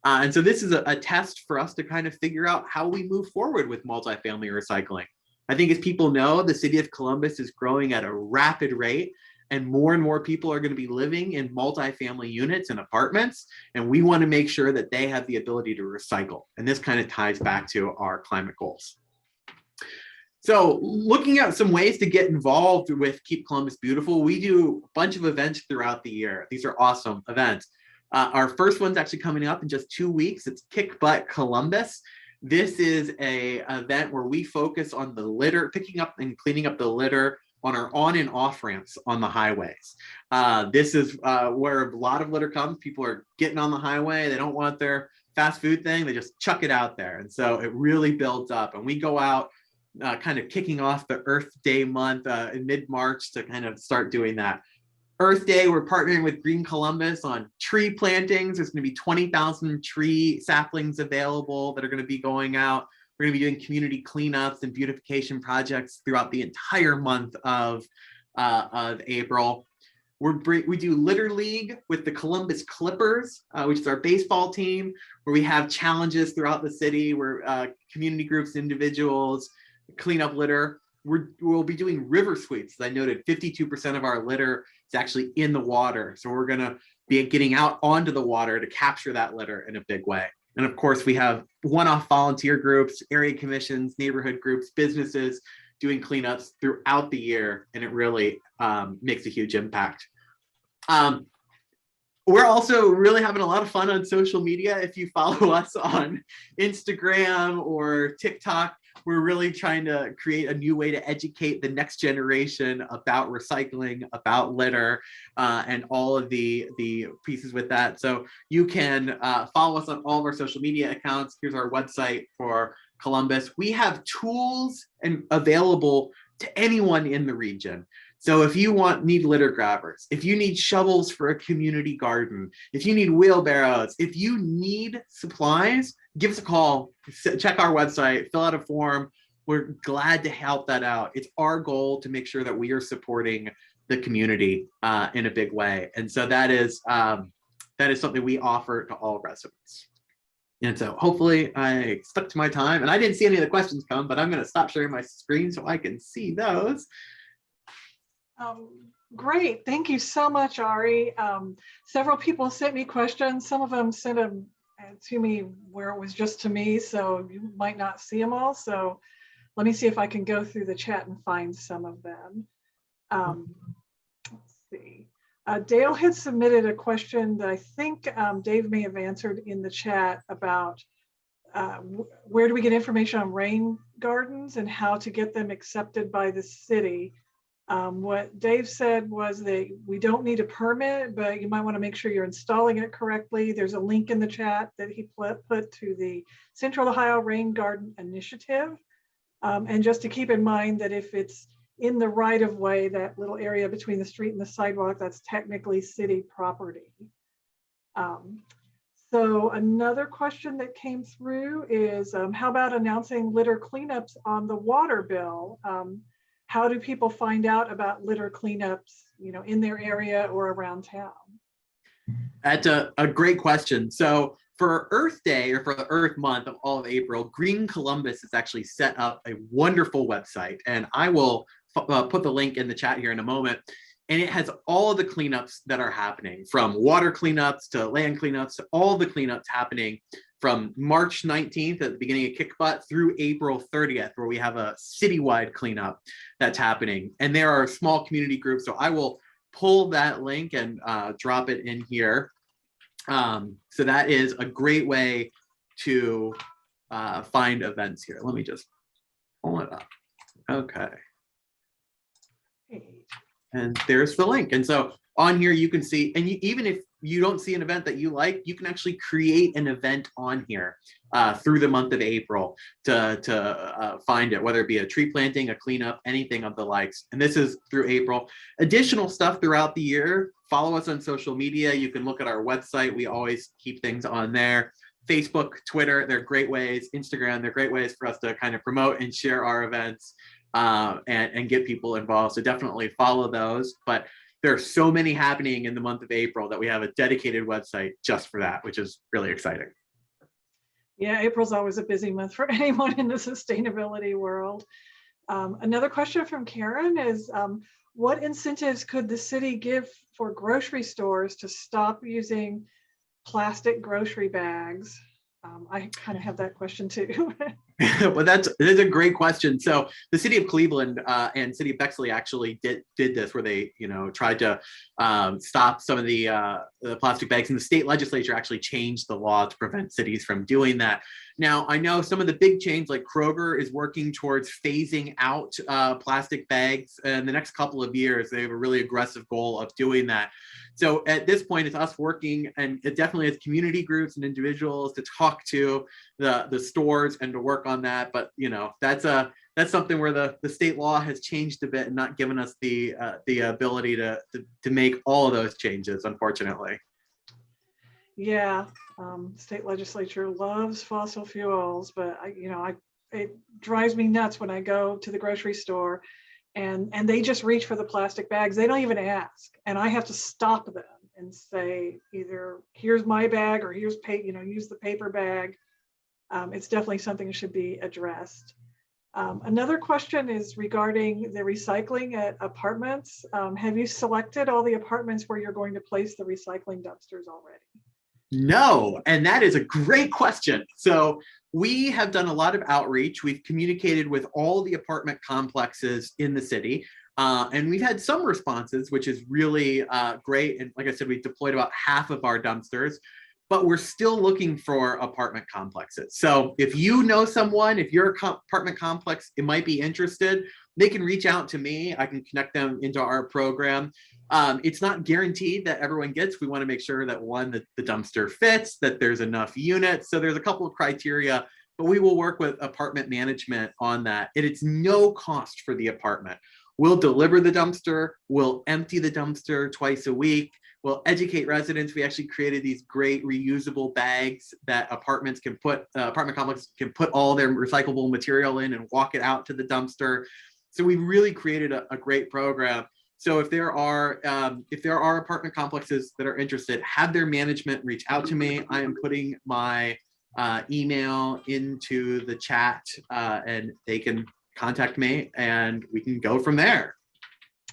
And so this is a test for us to kind of figure out how we move forward with multifamily recycling. I think as people know, the city of Columbus is growing at a rapid rate, and more people are going to be living in multifamily units and apartments. And we want to make sure that they have the ability to recycle. And this kind of ties back to our climate goals. So looking at some ways to get involved with Keep Columbus Beautiful, we do a bunch of events throughout the year. These are awesome events. Our first one's actually coming up in just 2 weeks. It's Kick Butt Columbus. This is an event where we focus on the litter, picking up and cleaning up the litter on our on and off ramps on the highways. This is where a lot of litter comes. People are getting on the highway. They don't want their fast food thing. They just chuck it out there. And so it really builds up. And we go out kind of kicking off the Earth Day month in mid-March to kind of start doing that. Earth Day, we're partnering with Green Columbus on tree plantings. There's going to be 20,000 tree saplings available that are going to be going out. We're going to be doing community cleanups and beautification projects throughout the entire month of April. We do Litter League with the Columbus Clippers, which is our baseball team, where we have challenges throughout the city where community groups, individuals clean up litter. We'll be doing river sweeps. As I noted, 52% of our litter is actually in the water. So we're going to be getting out onto the water to capture that litter in a big way. And of course, we have one-off volunteer groups, area commissions, neighborhood groups, businesses doing cleanups throughout the year. And it really makes a huge impact. We're also really having a lot of fun on social media. If you follow us on Instagram or TikTok, we're really trying to create a new way to educate the next generation about recycling, about litter, and all of the pieces with that. So you can follow us on all of our social media accounts. Here's our website for Columbus. We have tools available to anyone in the region. So if you need litter grabbers, if you need shovels for a community garden, if you need wheelbarrows, if you need supplies, give us a call, check our website, fill out a form. We're glad to help that out. It's our goal to make sure that we are supporting the community in a big way. And so that is something we offer to all residents. And so hopefully I stuck to my time, and I didn't see any of the questions come, but I'm going to stop sharing my screen so I can see those. Great. Thank you so much, Ari. Several people sent me questions. Some of them sent them to me where it was just to me, so you might not see them all. So let me see if I can go through the chat and find some of them. Let's see. Dale had submitted a question that I think Dave may have answered in the chat about where do we get information on rain gardens and how to get them accepted by the city. What Dave said was that we don't need a permit, but you might want to make sure you're installing it correctly. There's a link in the chat that he put to the Central Ohio Rain Garden Initiative. And just to keep in mind that if it's in the right of way, that little area between the street and the sidewalk, that's technically city property. So another question that came through is how about announcing litter cleanups on the water bill? How do people find out about litter cleanups, in their area or around town? That's a great question. So for Earth Day, or for the Earth Month of all of April, Green Columbus has actually set up a wonderful website, and I will put the link in the chat here in a moment. And it has all of the cleanups that are happening, from water cleanups to land cleanups, to all the cleanups happening from March 19th at the beginning of Kick Butt through April 30th, where we have a citywide cleanup that's happening. And there are small community groups. So I will pull that link and drop it in here. So that is a great way to find events here. Let me just pull it up. Okay. And there's the link. And so on here you can see, and even if you don't see an event that you like, you can actually create an event on here through the month of April to find it, whether it be a tree planting, a cleanup, anything of the likes. And this is through April. Additional stuff throughout the year. Follow us on social media. You can look at our website. We always keep things on there. Facebook, Twitter, they're great ways. Instagram, they're great ways for us to kind of promote and share our events and get people involved. So definitely follow those. But there are so many happening in the month of April that we have a dedicated website just for that, which is really exciting. Yeah, April's always a busy month for anyone in the sustainability world. Another question from Karen is, what incentives could the city give for grocery stores to stop using plastic grocery bags? I kind of have that question too. Well, that's a great question. So the city of Cleveland and city of Bexley actually did this, where they tried to stop some of the plastic bags, and the state legislature actually changed the law to prevent cities from doing that. Now, I know some of the big chains like Kroger is working towards phasing out plastic bags in the next couple of years. They have a really aggressive goal of doing that. So at this point, it's us working, and it definitely is community groups and individuals to talk to the stores and to work on that. But that's something where the state law has changed a bit and not given us the ability to make all of those changes, unfortunately. Yeah, state legislature loves fossil fuels, but it drives me nuts when I go to the grocery store and they just reach for the plastic bags. They don't even ask, and I have to stop them and say either here's my bag or here's use the paper bag. It's definitely something that should be addressed. Another question is regarding the recycling at apartments. Have you selected all the apartments where you're going to place the recycling dumpsters already? No, and that is a great question. So we have done a lot of outreach. We've communicated with all the apartment complexes in the city, and we've had some responses, which is really great. And like I said, we deployed about half of our dumpsters, but we're still looking for apartment complexes. So if you know someone, if your apartment complex might be interested, they can reach out to me. I can connect them into our program. It's not guaranteed that everyone gets. We want to make sure that the dumpster fits, that there's enough units. So there's a couple of criteria, but we will work with apartment management on that. And it's no cost for the apartment. We'll deliver the dumpster, we'll empty the dumpster twice a week, we'll educate residents. We actually created these great reusable bags that apartment complexes can put all their recyclable material in and walk it out to the dumpster. So we really created a great program. So if there are apartment complexes that are interested, have their management reach out to me. I am putting my email into the chat and they can contact me and we can go from there.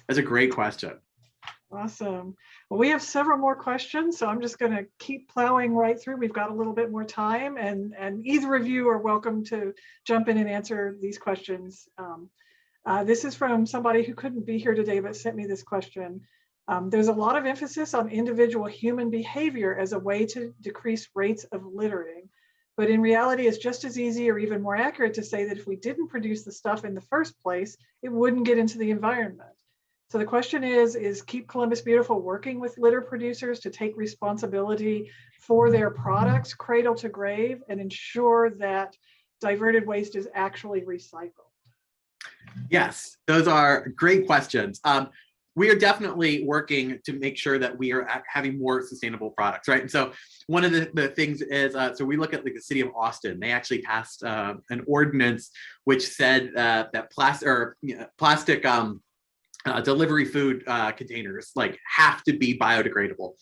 That's a great question. Awesome. Well, we have several more questions, so I'm just going to keep plowing right through. We've got a little bit more time, and either of you are welcome to jump in and answer these questions. This is from somebody who couldn't be here today, but sent me this question. There's a lot of emphasis on individual human behavior as a way to decrease rates of littering. But in reality, it's just as easy or even more accurate to say that if we didn't produce the stuff in the first place, it wouldn't get into the environment. So the question is Keep Columbus Beautiful working with litter producers to take responsibility for their products, cradle to grave, and ensure that diverted waste is actually recycled? Yes, those are great questions. We are definitely working to make sure that we are having more sustainable products, right? And so one of the things is, so we look at like the city of Austin. They actually passed an ordinance which said that plastic delivery food containers like have to be biodegradable.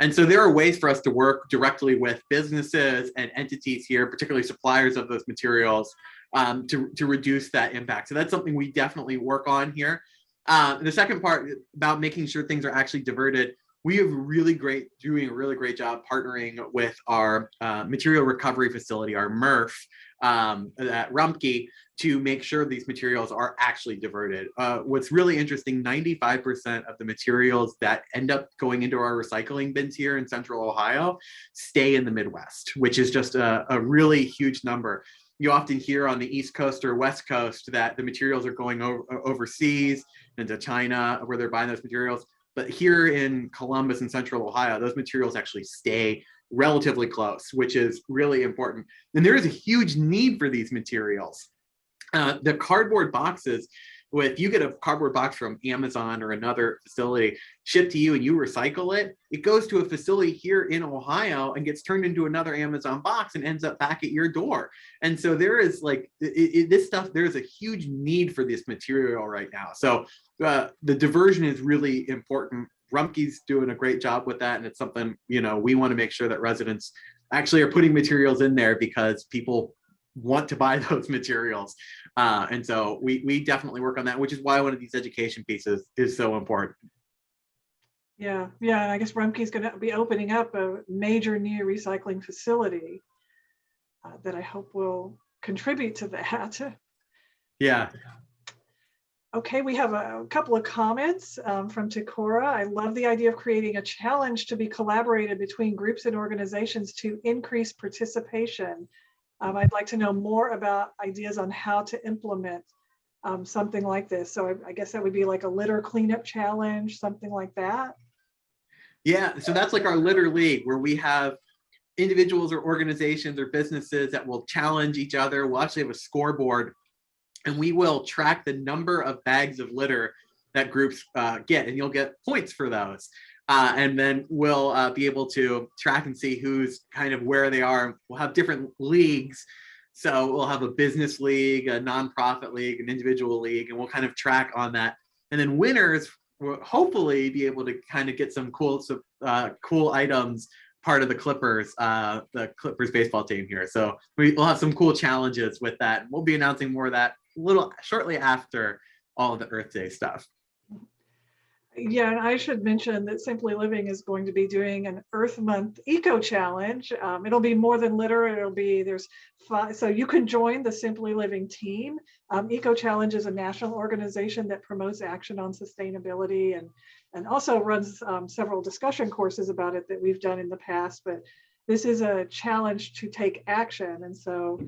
And so there are ways for us to work directly with businesses and entities here, particularly suppliers of those materials, to reduce that impact. So that's something we definitely work on here. The second part about making sure things are actually diverted, we have doing a really great job partnering with our material recovery facility, our MRF, at Rumpke, to make sure these materials are actually diverted. What's really interesting, 95% of the materials that end up going into our recycling bins here in Central Ohio stay in the Midwest, which is just a really huge number. You often hear on the East Coast or West Coast that the materials are going overseas into China where they're buying those materials. But here in Columbus and Central Ohio, those materials actually stay relatively close, which is really important. And there is a huge need for these materials. The cardboard boxes, if you get a cardboard box from Amazon or another facility shipped to you and you recycle it, it goes to a facility here in Ohio and gets turned into another Amazon box and ends up back at your door. And so there is like this stuff, there's a huge need for this material right now. So the diversion is really important. Rumpke's doing a great job with that. And it's something, we want to make sure that residents actually are putting materials in there because people want to buy those materials. And so we definitely work on that, which is why one of these education pieces is so important. Yeah, and I guess Rumpke's going to be opening up a major new recycling facility that I hope will contribute to that. Yeah. Okay, we have a couple of comments from Takora. I love the idea of creating a challenge to be collaborated between groups and organizations to increase participation. I'd like to know more about ideas on how to implement something like this. So I guess that would be like a litter cleanup challenge, something like that. Yeah, so that's like our litter league where we have individuals or organizations or businesses that will challenge each other. We'll actually have a scoreboard and we will track the number of bags of litter that groups get, and you'll get points for those. And then we'll be able to track and see who's kind of where they are. We'll have different leagues. So we'll have a business league, a nonprofit league, an individual league, and we'll kind of track on that. And then winners will hopefully be able to kind of get some cool items, part of the Clippers baseball team here. So we'll have some cool challenges with that. We'll be announcing more of that a little shortly after all of the Earth Day stuff. Yeah, and I should mention that Simply Living is going to be doing an Earth Month Eco Challenge. It'll be more than litter. There's 5, so you can join the Simply Living team. Eco Challenge is a national organization that promotes action on sustainability and also runs several discussion courses about it that we've done in the past. But this is a challenge to take action. And so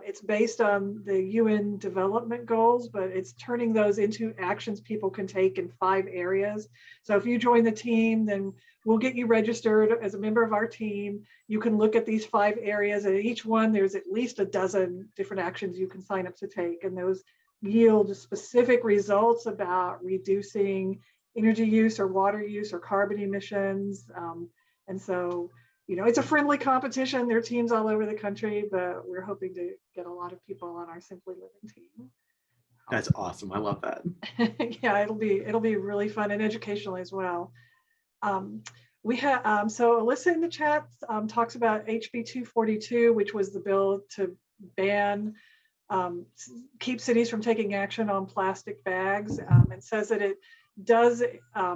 it's based on the UN development goals, but it's turning those into actions people can take in 5 areas. So if you join the team, then we'll get you registered as a member of our team. You can look at these 5 areas, and each one, there's at least a dozen different actions you can sign up to take. And those yield specific results about reducing energy use or water use or carbon emissions. And so, it's a friendly competition. There are teams all over the country, but we're hoping to get a lot of people on our Simply Living team. That's awesome. I love that. Yeah, it'll be really fun and educational as well. We have so Alyssa in the chat talks about HB 242, which was the bill to ban keep cities from taking action on plastic bags, and says that it does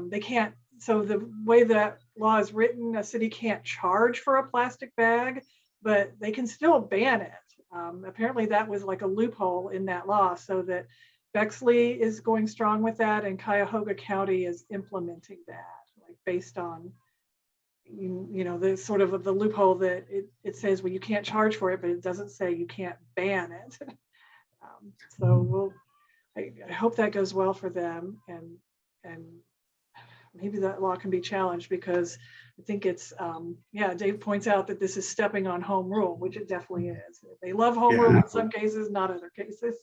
they can't. So the way that law is written, a city can't charge for a plastic bag, but they can still ban it. Apparently that was like a loophole in that law, so that Bexley is going strong with that, and Cuyahoga County is implementing that, like based on the sort of the loophole that it says, well, you can't charge for it, but it doesn't say you can't ban it. So I hope that goes well for them, and maybe that law can be challenged, because I think it's, Dave points out that this is stepping on home rule, which it definitely is. They love home rule in some cases, not other cases.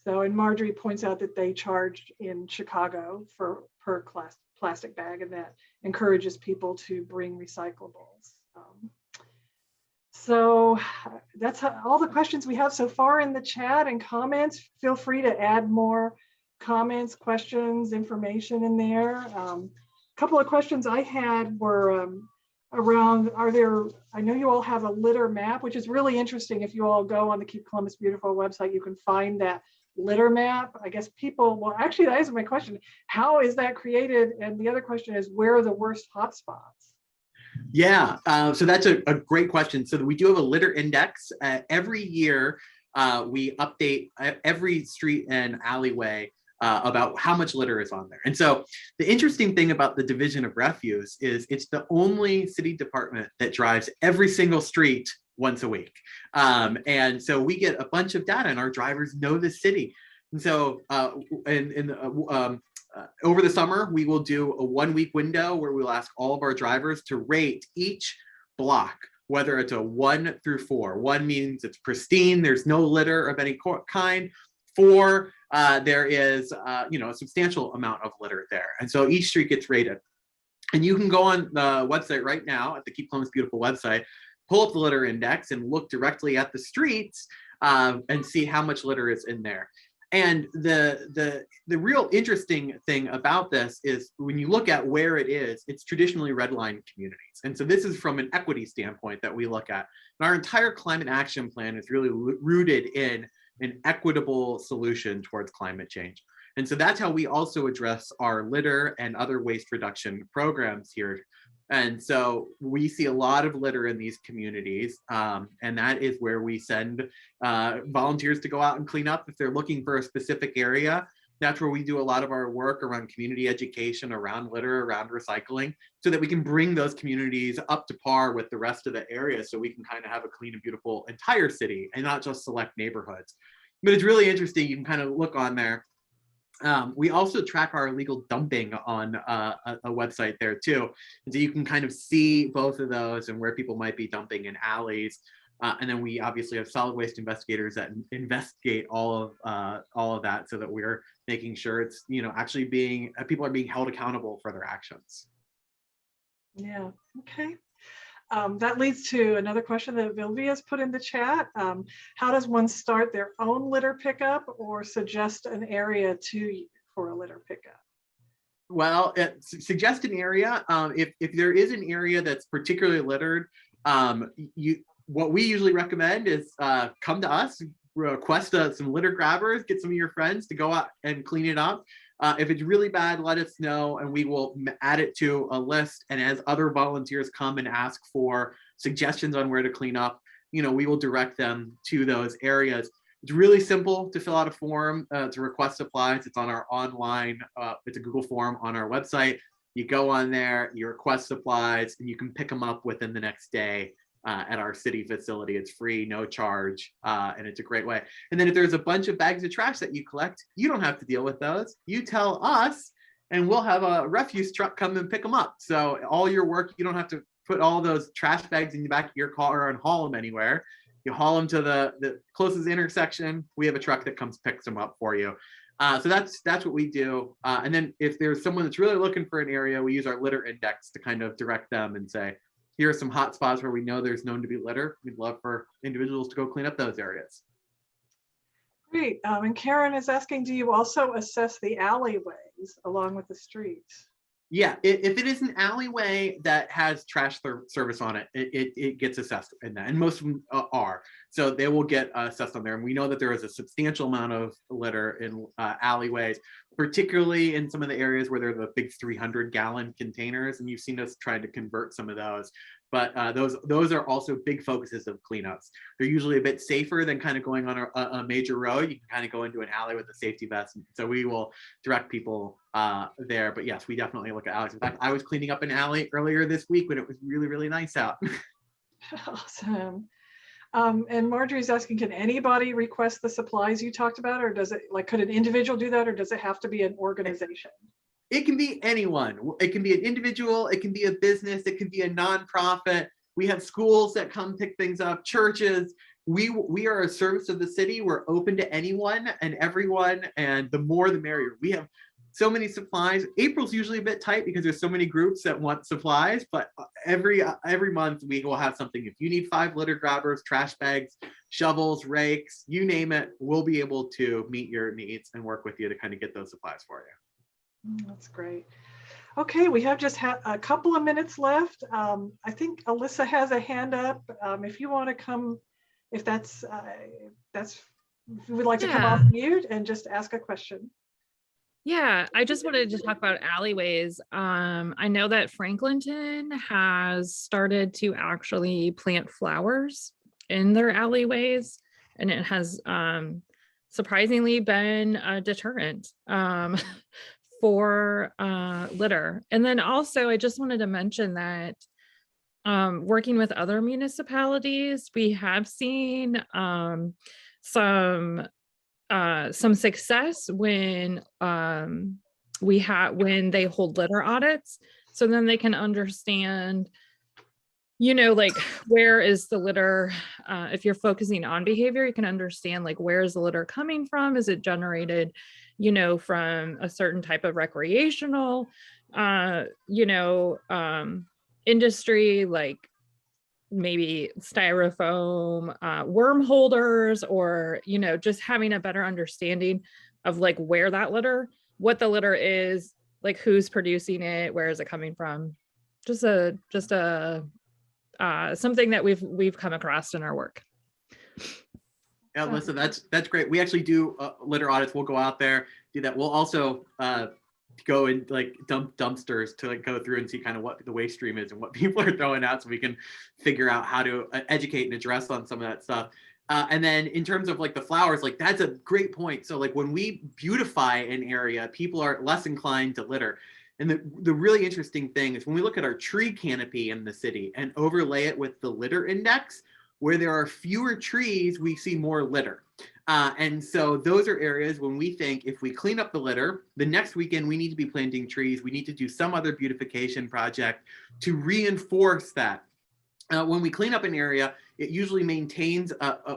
And Marjorie points out that they charged in Chicago per plastic bag, and that encourages people to bring recyclables. So that's all the questions we have so far in the chat and comments. Feel free to add more comments, questions, information in there. A couple of questions I had were around, I know you all have a litter map, which is really interesting. If you all go on the Keep Columbus Beautiful website, you can find that litter map. I guess actually that is my question. How is that created? And the other question is, where are the worst hotspots? Yeah, so that's a great question. So we do have a litter index. Every year, we update every street and alleyway about how much litter is on there. And so the interesting thing about the Division of Refuse is it's the only city department that drives every single street once a week. And so we get a bunch of data, and our drivers know the city. And so over the summer, we will do a 1-week window where we'll ask all of our drivers to rate each block, whether it's a 1 through 4. 1 means it's pristine, there's no litter of any kind. 4, there is a substantial amount of litter there. And so each street gets rated. And you can go on the website right now at the Keep Columbus Beautiful website, pull up the litter index and look directly at the streets and see how much litter is in there. And the real interesting thing about this is when you look at where it is, it's traditionally redlined communities. And so this is from an equity standpoint that we look at. And our entire climate action plan is really rooted in an equitable solution towards climate change. And so that's how we also address our litter and other waste reduction programs here. And so we see a lot of litter in these communities, and that is where we send volunteers to go out and clean up if they're looking for a specific area. That's where we do a lot of our work around community education, around litter, around recycling, so that we can bring those communities up to par with the rest of the area, so we can kind of have a clean and beautiful entire city and not just select neighborhoods. But it's really interesting. You can kind of look on there. We also track our illegal dumping on a website there too. And so you can kind of see both of those and where people might be dumping in alleys. And then we obviously have solid waste investigators that investigate all of that, so that we're making sure it's, actually people are being held accountable for their actions. Yeah, okay. That leads to another question that Vilvia's put in the chat. How does one start their own litter pickup or suggest an area for a litter pickup? Well, suggest an area. If there is an area that's particularly littered, what we usually recommend is come to us, request some litter grabbers, get some of your friends to go out and clean it up. If it's really bad, let us know, and we will add it to a list. And as other volunteers come and ask for suggestions on where to clean up, we will direct them to those areas. It's really simple to fill out a form to request supplies. It's on our online, it's a Google form on our website. You go on there, you request supplies, and you can pick them up within the next day. At our city facility. It's free, no charge, and it's a great way. And then if there's a bunch of bags of trash that you collect, you don't have to deal with those. You tell us, and we'll have a refuse truck come and pick them up. So all your work, you don't have to put all those trash bags in the back of your car and haul them anywhere. You haul them to the closest intersection. We have a truck that comes picks them up for you. So that's what we do. And then if there's someone that's really looking for an area, we use our litter index to kind of direct them and say, here are some hot spots where we know there's known to be litter. We'd love for individuals to go clean up those areas. Great. And Karen is asking, do you also assess the alleyways along with the streets? Yeah, if it is an alleyway that has trash service on it, it gets assessed in that, and most of them are. So they will get assessed on there. And we know that there is a substantial amount of litter in alleyways, particularly in some of the areas where they're the big 300-gallon containers. And you've seen us trying to convert some of those. But those are also big focuses of cleanups. They're usually a bit safer than kind of going on a major road. You can kind of go into an alley with a safety vest. So we will direct people there. But yes, we definitely look at alleys. In fact, I was cleaning up an alley earlier this week when it was really, really nice out. Awesome. And Marjorie's asking, can anybody request the supplies you talked about, or does it, like, could an individual do that, or does it have to be an organization? It can be anyone. It can be an individual, it can be a business, it can be a nonprofit. We have schools that come pick things up, churches. We are a service of the city. We're open to anyone and everyone, and the more the merrier. We have so many supplies. April's usually a bit tight because there's so many groups that want supplies, but every month we will have something. If you need 5 litter grabbers, trash bags, shovels, rakes, you name it, we'll be able to meet your needs and work with you to kind of get those supplies for you. That's great. Okay, we have just a couple of minutes left. I think Alyssa has a hand up. If you want to come, if that's if you would like to come off mute and just ask a question. Yeah, I just wanted to talk about alleyways. I know that Franklinton has started to actually plant flowers in their alleyways, and it has surprisingly been a deterrent for litter. And then also, I just wanted to mention that working with other municipalities, we have seen some success when when they hold litter audits, so then they can understand, you know, like, where is the litter, if you're focusing on behavior, you can understand, like, where is the litter coming from? Is it generated, you know, from a certain type of recreational, industry, like maybe styrofoam, worm holders, or, you know, just having a better understanding of, like, where that litter, what the litter is, like, who's producing it, where is it coming from? Just a something that we've come across in our work. Yeah, Alyssa, that's great. We actually do litter audits. We'll go out there, do that. We'll also go and, like, dump dumpsters to, like, go through and see kind of what the waste stream is and what people are throwing out, so we can figure out how to educate and address on some of that stuff. And then in terms of, like, the flowers, like, that's a great point. So, like, when we beautify an area, people are less inclined to litter. And the really interesting thing is when we look at our tree canopy in the city and overlay it with the litter index, where there are fewer trees, we see more litter. And so those are areas when we think, if we clean up the litter, the next weekend we need to be planting trees. We need to do some other beautification project to reinforce that. When we clean up an area, it usually maintains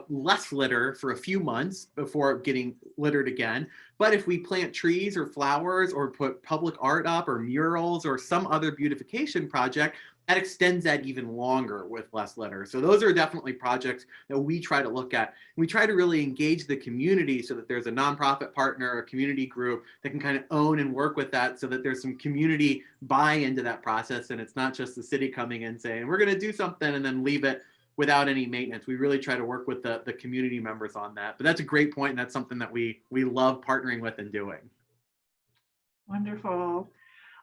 less litter for a few months before getting littered again. But if we plant trees or flowers or put public art up or murals or some other beautification project, that extends that even longer with less litter. So those are definitely projects that we try to look at. We try to really engage the community so that there's a nonprofit partner, a community group that can kind of own and work with that, so that there's some community buy into that process. And it's not just the city coming in saying, we're going to do something and then leave it without any maintenance. We really try to work with the community members on that. But that's a great point, and that's something that we love partnering with and doing. Wonderful.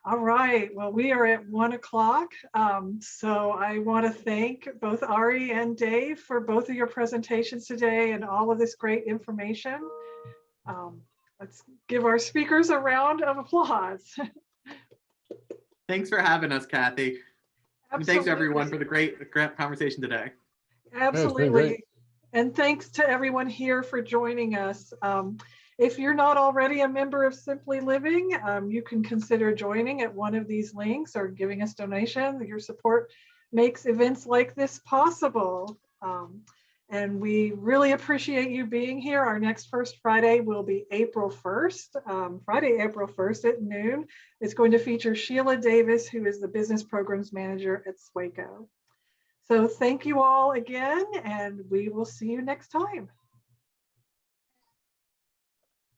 All right, well, we are at 1 o'clock. So I want to thank both Ari and Dave for both of your presentations today and all of this great information. Let's give our speakers a round of applause. Thanks for having us, Kathy. And thanks everyone for the great conversation today. Absolutely. And thanks to everyone here for joining us. If you're not already a member of Simply Living, you can consider joining at one of these links or giving us donations. Your support makes events like this possible. And we really appreciate you being here. Our next First Friday will be April 1st, Friday, April 1st at noon. It's going to feature Sheila Davis, who is the Business Programs Manager at SWACO. So thank you all again, and we will see you next time.